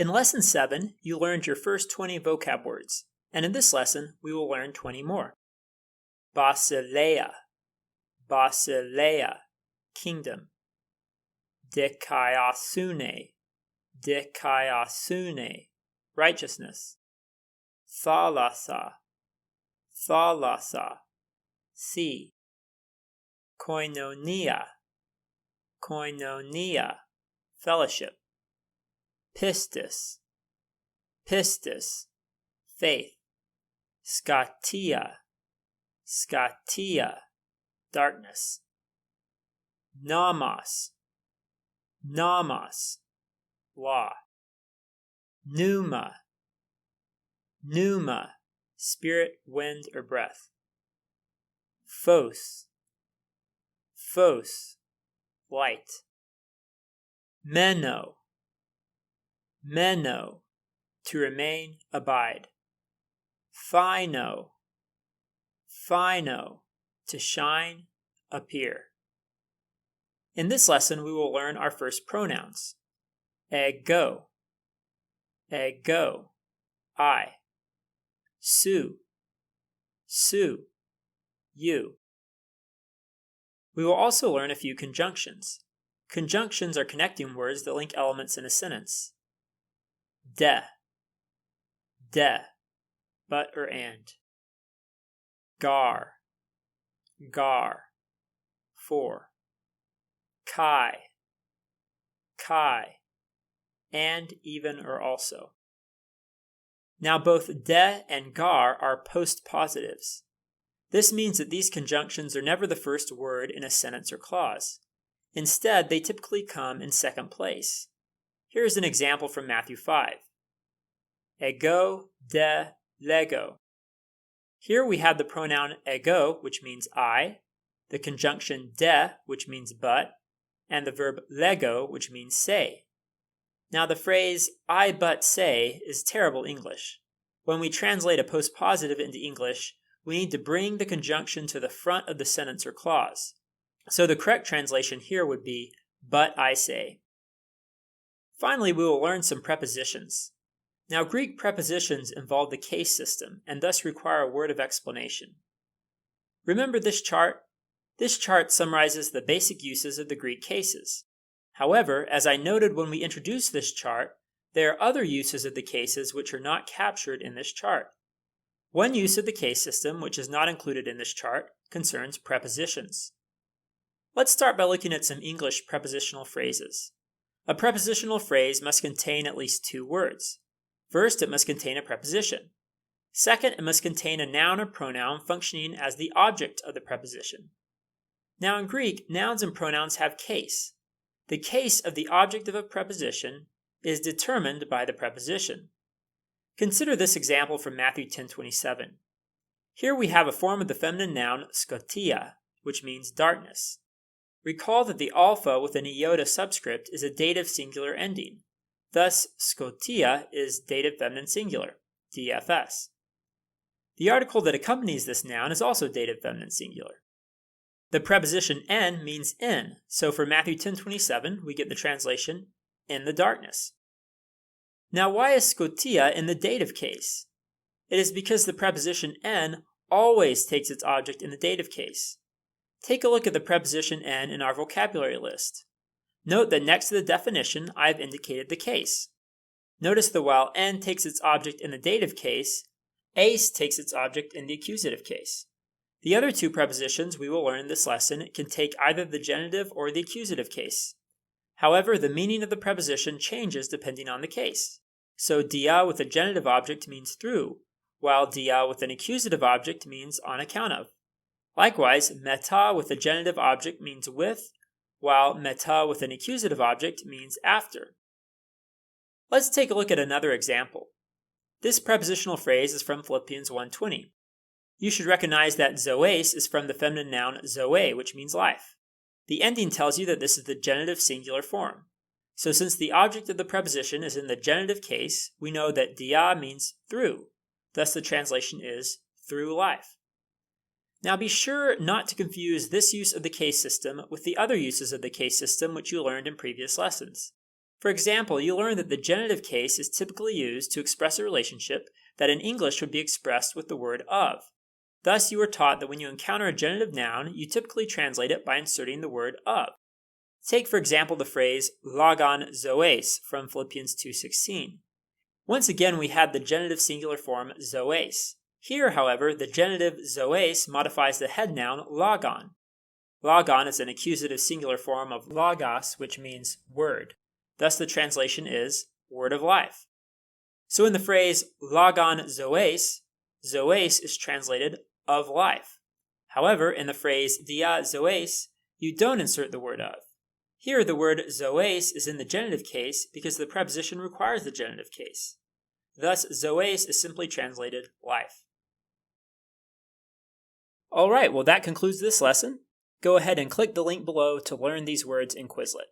In Lesson 7, you learned your first 20 vocab words, and in this lesson, we will learn 20 more. Basileia, Basileia, kingdom. Dikaiasune, Dikaiasune, righteousness. Thalassa, Thalassa, sea. Koinonia, Koinonia, fellowship. Pistis, Pistis, faith. Scatia, Scatia, darkness. Namas, Namas, law. Pneuma, Pneuma, spirit, wind, or breath. Phos, Phos, light. Meno, Meno, to remain, abide. Phino, Phino, to shine, appear. In this lesson, we will learn our first pronouns. Ego, ego, I. Su, su, you. We will also learn a few conjunctions. Conjunctions are connecting words that link elements in a sentence. De, but or and. Gar, gar, for. Kai, and even or also. Now both de and gar are postpositives. This means that these conjunctions are never the first word in a sentence or clause. Instead, they typically come in second place. Here is an example from Matthew 5. Ego de lego. Here we have the pronoun ego, which means I, the conjunction de, which means but, and the verb lego, which means say. Now the phrase I but say is terrible English. When we translate a postpositive into English, we need to bring the conjunction to the front of the sentence or clause. So the correct translation here would be, but I say. Finally, we will learn some prepositions. Now Greek prepositions involve the case system and thus require a word of explanation. Remember this chart? This chart summarizes the basic uses of the Greek cases. However, as I noted when we introduced this chart, there are other uses of the cases which are not captured in this chart. One use of the case system, which is not included in this chart, concerns prepositions. Let's start by looking at some English prepositional phrases. A prepositional phrase must contain at least two words. First, it must contain a preposition. Second, it must contain a noun or pronoun functioning as the object of the preposition. Now in Greek, nouns and pronouns have case. The case of the object of a preposition is determined by the preposition. Consider this example from Matthew 10:27. Here we have a form of the feminine noun scotia, which means darkness. Recall that the alpha with an iota subscript is a dative singular ending. Thus, scotia is dative feminine singular, DFS. The article that accompanies this noun is also dative feminine singular. The preposition en means in, so for Matthew 10:27, we get the translation, in the darkness. Now why is scotia in the dative case? It is because the preposition en always takes its object in the dative case. Take a look at the preposition en in our vocabulary list. Note that next to the definition, I have indicated the case. Notice that while en takes its object in the dative case, ace takes its object in the accusative case. The other two prepositions we will learn in this lesson can take either the genitive or the accusative case. However, the meaning of the preposition changes depending on the case. So dia with a genitive object means through, while dia with an accusative object means on account of. Likewise, meta with a genitive object means with, while meta with an accusative object means after. Let's take a look at another example. This prepositional phrase is from Philippians 1:20. You should recognize that zoes is from the feminine noun zoe, which means life. The ending tells you that this is the genitive singular form. So since the object of the preposition is in the genitive case, we know that dia means through. Thus the translation is through life. Now be sure not to confuse this use of the case system with the other uses of the case system which you learned in previous lessons. For example, you learn that the genitive case is typically used to express a relationship that in English would be expressed with the word of. Thus, you were taught that when you encounter a genitive noun, you typically translate it by inserting the word of. Take, for example, the phrase logon zoes from Philippians 2:16. Once again, we had the genitive singular form zoes. Here, however, the genitive zoes modifies the head noun logon. Logon is an accusative singular form of logos, which means word. Thus, the translation is word of life. So in the phrase logon zoes, zoes is translated of life. However, in the phrase dia zoes, you don't insert the word of. Here, the word zoes is in the genitive case because the preposition requires the genitive case. Thus, zoes is simply translated life. Alright, well that concludes this lesson. Go ahead and click the link below to learn these words in Quizlet.